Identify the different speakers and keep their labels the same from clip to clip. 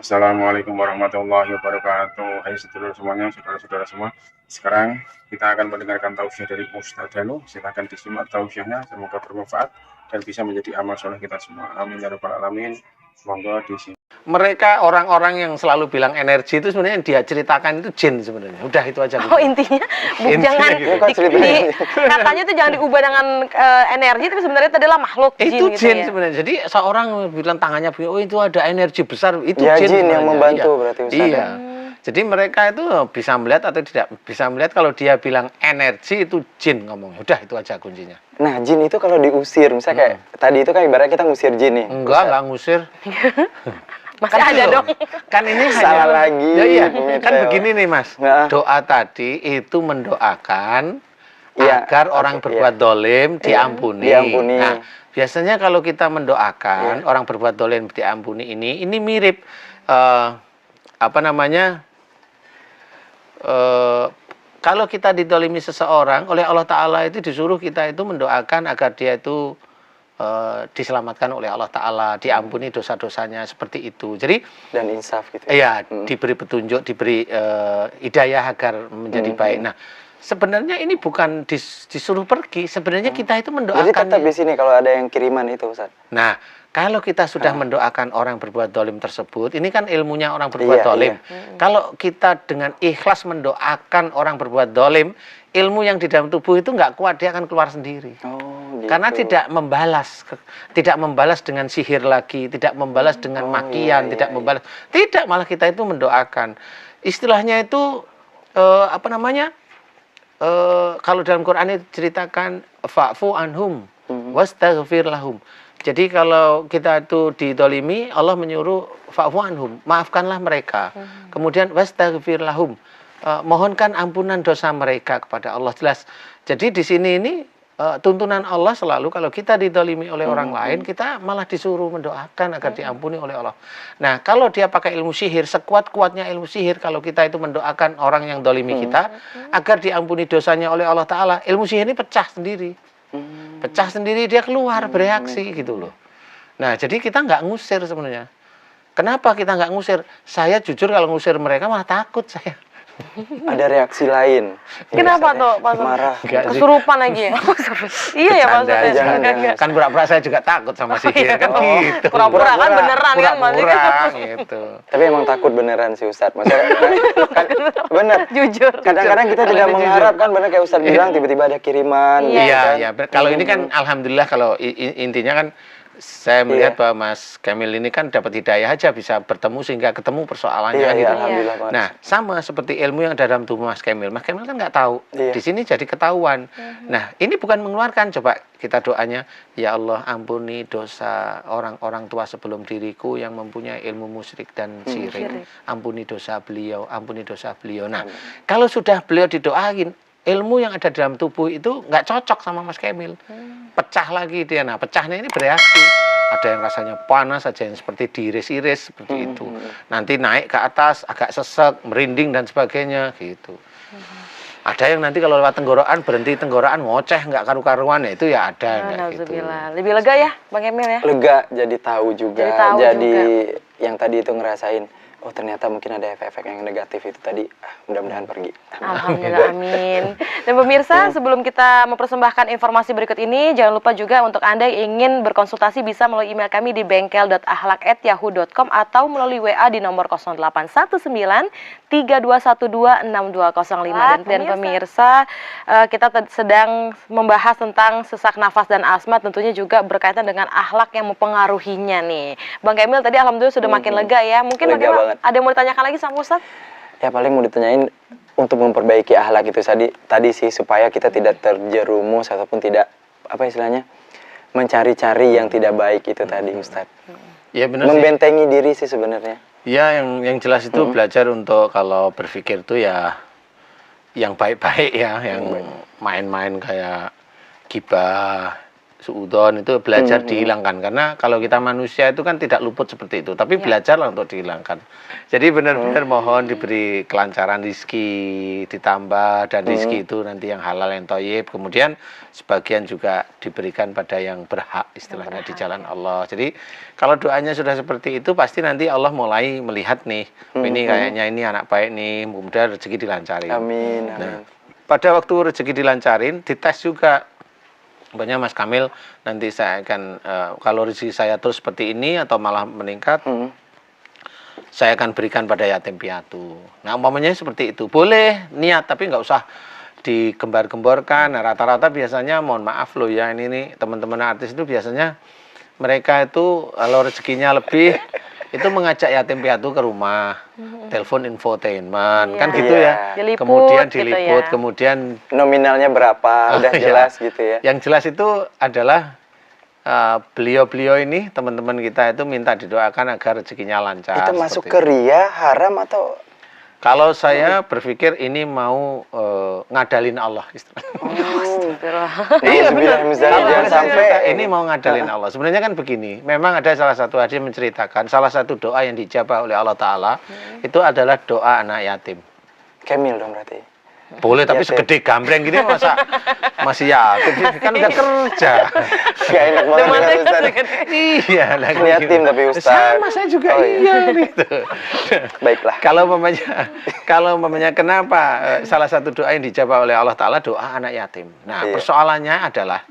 Speaker 1: Assalamualaikum warahmatullahi wabarakatuh. Hai sedulur semuanya, saudara-saudara semua. Sekarang kita akan mendengarkan tausiah dari Ustaz Danu. Silakan disimak tausiahnya, semoga bermanfaat dan bisa menjadi amal soleh kita semua. Amin ya rabbal alamin. Monggo disimak.
Speaker 2: Mereka orang-orang yang selalu bilang energi itu sebenarnya yang dia ceritakan itu jin sebenarnya. Udah itu aja.
Speaker 3: Oh intinya, jangan
Speaker 2: gitu.
Speaker 3: katanya itu jangan diubah dengan energi, tapi sebenarnya itu adalah makhluk jin.
Speaker 2: Itu
Speaker 3: gitu
Speaker 2: jin
Speaker 3: ya?
Speaker 2: Sebenarnya. Jadi seorang bilang tangannya, oh itu ada energi besar, itu
Speaker 4: ya,
Speaker 2: jin
Speaker 4: yang membantu berarti Ustaz.
Speaker 2: Iya. Jadi mereka itu bisa melihat atau tidak bisa melihat. Kalau dia bilang energi itu jin ngomongnya. Udah itu aja kuncinya.
Speaker 4: Nah jin itu kalau diusir, misalnya kayak tadi itu kan ibaratnya kita ngusir jin nih.
Speaker 2: Enggak ngusir.
Speaker 3: Masih kan ada dong.
Speaker 2: Kan ini
Speaker 4: salah
Speaker 2: hanya
Speaker 4: lagi.
Speaker 2: Ya iya. Kan begini nih Mas.
Speaker 4: Nah.
Speaker 2: Doa tadi itu mendoakan agar orang berbuat dolim diampuni. Nah, biasanya kalau kita mendoakan orang berbuat dolim diampuni ini mirip kalau kita didolimi seseorang oleh Allah Ta'ala itu disuruh kita itu mendoakan agar dia itu diselamatkan oleh Allah Ta'ala, diampuni dosa-dosanya, seperti itu. Jadi
Speaker 4: dan insaf gitu.
Speaker 2: Iya, diberi petunjuk, diberi hidayah agar menjadi baik. Nah, sebenarnya ini bukan disuruh pergi, sebenarnya kita itu mendoakan.
Speaker 4: Jadi tetap di sini kalau ada yang kiriman itu Ustaz.
Speaker 2: Nah, kalau kita sudah mendoakan orang berbuat dolim tersebut, ini kan ilmunya orang berbuat dolim. Kalau kita dengan ikhlas mendoakan orang berbuat dolim, ilmu yang di dalam tubuh itu nggak kuat, dia akan keluar sendiri. Gitu. Karena tidak membalas dengan sihir lagi, tidak membalas dengan makian, tidak membalas. Tidak, malah kita itu mendoakan. Istilahnya itu kalau dalam Quran itu ceritakan fa'fu anhum wastaghfir lahum. Jadi kalau kita itu didolimi, Allah menyuruh fa'fu anhum, maafkanlah mereka. Kemudian wastaghfir lahum, mohonkan ampunan dosa mereka kepada Allah. Jelas. Jadi di sini ini tuntunan Allah selalu kalau kita didolimi oleh orang lain, kita malah disuruh mendoakan agar diampuni oleh Allah. Nah, kalau dia pakai ilmu sihir, sekuat-kuatnya ilmu sihir, kalau kita itu mendoakan orang yang dolimi kita agar diampuni dosanya oleh Allah Ta'ala, ilmu sihir ini pecah sendiri. Pecah sendiri, dia keluar, bereaksi gitu loh. Nah, jadi kita nggak ngusir sebenarnya. Kenapa kita nggak ngusir? Saya jujur kalau ngusir mereka malah takut saya.
Speaker 4: Ada reaksi lain.
Speaker 3: Kenapa tuh Pak?
Speaker 4: Marah.
Speaker 3: Kesurupan lagi ya? Iya ya Pak?
Speaker 2: Kan pura-pura saya juga takut sama sihir kan gitu.
Speaker 3: Pura-pura kan beneran kan?
Speaker 2: Pura-pura gitu.
Speaker 4: Tapi emang takut beneran sih Ustadz. Maksudnya kan, bener.
Speaker 3: Jujur.
Speaker 4: Kadang-kadang kita tidak mengharapkan, bener kayak Ustadz bilang tiba-tiba ada kiriman.
Speaker 2: Iya. Kalau ini kan alhamdulillah, kalau intinya kan saya melihat bahwa Mas Kamil ini kan dapat hidayah aja, bisa bertemu sehingga ketemu persoalannya gitu. Nah, sama seperti ilmu yang ada dalam tubuh Mas Kamil. Mas Kamil kan nggak tahu. Di sini jadi ketahuan. Nah, ini bukan mengeluarkan. Coba kita doanya, ya Allah ampuni dosa orang-orang tua sebelum diriku yang mempunyai ilmu musyrik dan syirik. Ampuni dosa beliau, ampuni dosa beliau. Nah, kalau sudah beliau didoain, ilmu yang ada dalam tubuh itu nggak cocok sama Mas Kamil. Pecah lagi dia. Nah, pecahnya ini bereaksi. Ada yang rasanya panas, ada yang seperti diiris-iris, seperti itu. Nanti naik ke atas, agak sesek, merinding, dan sebagainya, gitu. Ada yang nanti kalau lewat tenggorokan, berhenti tenggorokan, ngoceh, nggak karu-karuan, ya itu ya ada. Gitu.
Speaker 3: Lebih lega ya, Bang Emil ya?
Speaker 4: Lega, jadi tahu juga. Jadi yang tadi itu ngerasain, oh ternyata mungkin ada efek-efek yang negatif itu tadi, mudah-mudahan pergi.
Speaker 3: Alhamdulillah, amin. Dan pemirsa, sebelum kita mempersembahkan informasi berikut ini, jangan lupa juga untuk Anda yang ingin berkonsultasi bisa melalui email kami di bengkel.akhlak@yahoo.com atau melalui WA di nomor 0819-3212-6205. Dan pemirsa, kita sedang membahas tentang sesak nafas dan asma, tentunya juga berkaitan dengan akhlak yang mempengaruhinya nih. Bang Kamil tadi alhamdulillah sudah makin lega ya. Mungkin bagaimana? Ada yang mau ditanyakan lagi sama Ustadz?
Speaker 4: Ya paling mau ditanyain untuk memperbaiki akhlak itu tadi sih, supaya kita tidak terjerumus ataupun tidak mencari-cari yang tidak baik itu tadi Ustadz. Ya benar. Membentengi diri sih sebenarnya.
Speaker 2: Ya yang jelas itu belajar untuk kalau berpikir itu ya yang baik-baik ya, yang main-main kayak gibah, suudon itu belajar dihilangkan, karena kalau kita manusia itu kan tidak luput seperti itu, tapi belajarlah untuk dihilangkan. Jadi benar-benar mohon diberi kelancaran rizki ditambah, dan rizki itu nanti yang halal yang thayyib, kemudian sebagian juga diberikan pada yang berhak istilahnya di jalan Allah. Jadi kalau doanya sudah seperti itu pasti nanti Allah mulai melihat nih, ini kayaknya ini anak baik nih, kemudian rezeki dilancarin.
Speaker 4: Amin, amin.
Speaker 2: Nah, pada waktu rezeki dilancarin dites juga. Banyak Mas Kamil, nanti saya akan kalau rezeki saya terus seperti ini atau malah meningkat, saya akan berikan pada yatim piatu. Nah, umpamanya seperti itu, boleh niat tapi nggak usah digembar-gemborkan. Nah, rata-rata biasanya, mohon maaf loh ya, ini nih teman-teman artis itu biasanya mereka itu kalau rezekinya lebih itu mengajak yatim piatu ke rumah, telepon infotainment, kan gitu ya.
Speaker 3: Diliput,
Speaker 2: kemudian
Speaker 3: gitu
Speaker 2: diliput,
Speaker 3: ya.
Speaker 2: kemudian
Speaker 4: Nominalnya berapa, udah jelas gitu ya.
Speaker 2: Yang jelas itu adalah beliau-beliau ini, teman-teman kita itu minta didoakan agar rezekinya lancar.
Speaker 4: Itu masuk
Speaker 2: seperti
Speaker 4: ke ria, haram atau?
Speaker 2: Kalau saya berpikir ini mau ngadalin Allah istilahnya.
Speaker 4: Iya benar. Jangan sampai
Speaker 2: Ini mau ngadalin Allah. Sebenarnya kan begini, memang ada salah satu hadis menceritakan salah satu doa yang dijabah oleh Allah Ta'ala itu adalah doa anak yatim.
Speaker 4: Kamil dong berarti.
Speaker 2: Boleh, tapi segede gambreng gini masa masih yatim, kan udah kerja.
Speaker 4: Gak enak banget dengan Ustaz.
Speaker 2: Iya, lagi
Speaker 4: Yatim tapi Ustaz.
Speaker 2: sama saya juga iya gitu.
Speaker 4: Baiklah.
Speaker 2: Kalau umpamanya kenapa salah satu doa yang dijawab oleh Allah Ta'ala doa anak yatim. Nah, persoalannya adalah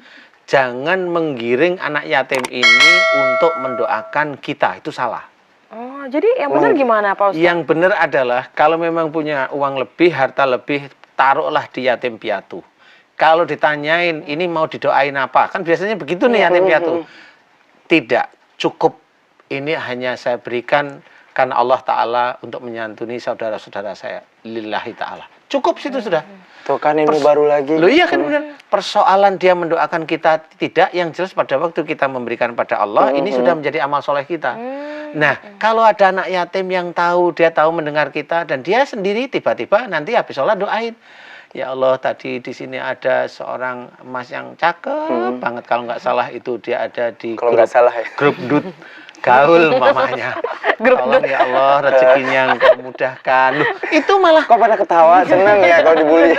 Speaker 2: jangan menggiring anak yatim ini untuk mendoakan kita, itu salah.
Speaker 3: Oh, jadi yang benar gimana Pak Ustaz?
Speaker 2: Yang benar adalah kalau memang punya uang lebih, harta lebih, taruhlah di yatim piatu. Kalau ditanyain ini mau didoain apa, kan biasanya begitu nih yatim piatu. Tidak cukup, ini hanya saya berikan karena Allah Ta'ala untuk menyantuni saudara-saudara saya, lillahi ta'ala. Cukup situ sudah.
Speaker 4: Tuh kan ilmu baru lagi.
Speaker 2: Loh iya kan benar. Persoalan dia mendoakan kita tidak, yang jelas pada waktu kita memberikan pada Allah, ini sudah menjadi amal soleh kita. Nah, kalau ada anak yatim yang tahu, dia tahu mendengar kita, dan dia sendiri tiba-tiba nanti habis sholat doain. Ya Allah, tadi di sini ada seorang mas yang cakep banget, kalau nggak salah itu dia ada di
Speaker 4: Kalau nggak salah ya.
Speaker 2: grup dut gaul mamanya. Tolong ya Allah rezekinya Engkau mudahkan. Loh, itu malah
Speaker 4: Kok pada ketawa, seneng ya kalau dibully.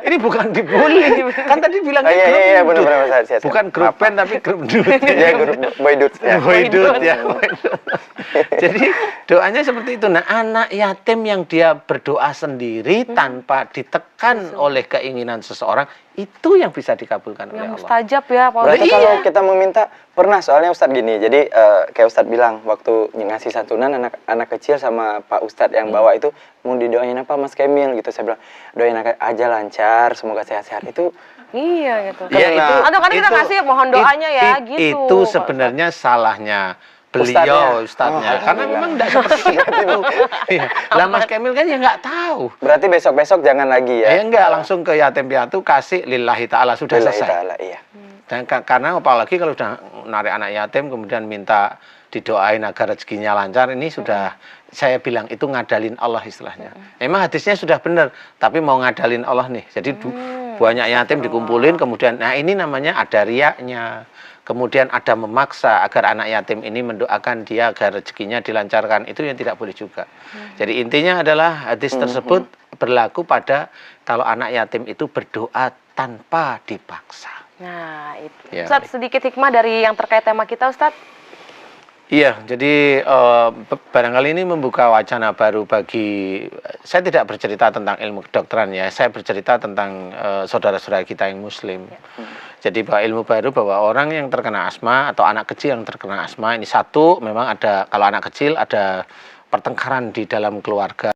Speaker 2: ini bukan dibully. Kan tadi bilangnya
Speaker 4: Iya,
Speaker 2: grup
Speaker 4: iya,
Speaker 2: dut.
Speaker 4: benar-benar Ustaz.
Speaker 2: Bukan grup band tapi grup dut.
Speaker 4: Iya, grup boy dudes ya.
Speaker 2: Boydut ya. Jadi doanya seperti itu. Nah, anak yatim yang dia berdoa sendiri tanpa ditekan oleh keinginan seseorang, itu yang bisa dikabulkan oleh
Speaker 3: Yang
Speaker 2: Allah.
Speaker 3: mustajab ya Pak
Speaker 4: Berarti
Speaker 3: Ustaz.
Speaker 4: kalau kita meminta, pernah soalnya Ustadz gini, jadi kayak Ustadz bilang, waktu ngasih santunan anak kecil sama Pak Ustadz yang bawa itu, mau didoain apa Mas Kamil gitu, saya bilang, doain aja lancar, semoga sehat-sehat, itu
Speaker 3: Iya gitu.
Speaker 2: Ya,
Speaker 3: Atau kan kita ngasih mohon doanya ya gitu.
Speaker 2: Itu
Speaker 3: Pak
Speaker 2: sebenarnya salahnya beliau, ustadznya. Karena memang tidak seperti itu. Iya. Lah Mas Kamil kan ya nggak tahu.
Speaker 4: berarti besok-besok jangan lagi ya.
Speaker 2: Ya enggak, langsung ke yatim piatu kasih lillahi ta'ala, sudah
Speaker 4: Lillahi
Speaker 2: selesai.
Speaker 4: ta'ala, iya.
Speaker 2: Dan karena apalagi kalau sudah narik anak yatim kemudian minta didoain agar rezekinya lancar, ini sudah saya bilang itu ngadalin Allah istilahnya. Memang hadisnya sudah benar, tapi mau ngadalin Allah nih. Jadi banyak yatim dikumpulin, kemudian nah ini namanya ada riaknya. Kemudian ada memaksa agar anak yatim ini mendoakan dia agar rezekinya dilancarkan, itu yang tidak boleh juga. Jadi intinya adalah hadis tersebut berlaku pada kalau anak yatim itu berdoa tanpa dipaksa.
Speaker 3: Nah, itu.
Speaker 2: Ya.
Speaker 3: Ustadz, sedikit hikmah dari yang terkait tema kita, Ustadz.
Speaker 2: Iya, jadi barangkali ini membuka wacana baru bagi, saya tidak bercerita tentang ilmu kedokteran ya, saya bercerita tentang saudara-saudara kita yang muslim. Jadi bahwa ilmu baru bahwa orang yang terkena asma atau anak kecil yang terkena asma, ini satu, memang ada, kalau anak kecil ada pertengkaran di dalam keluarga.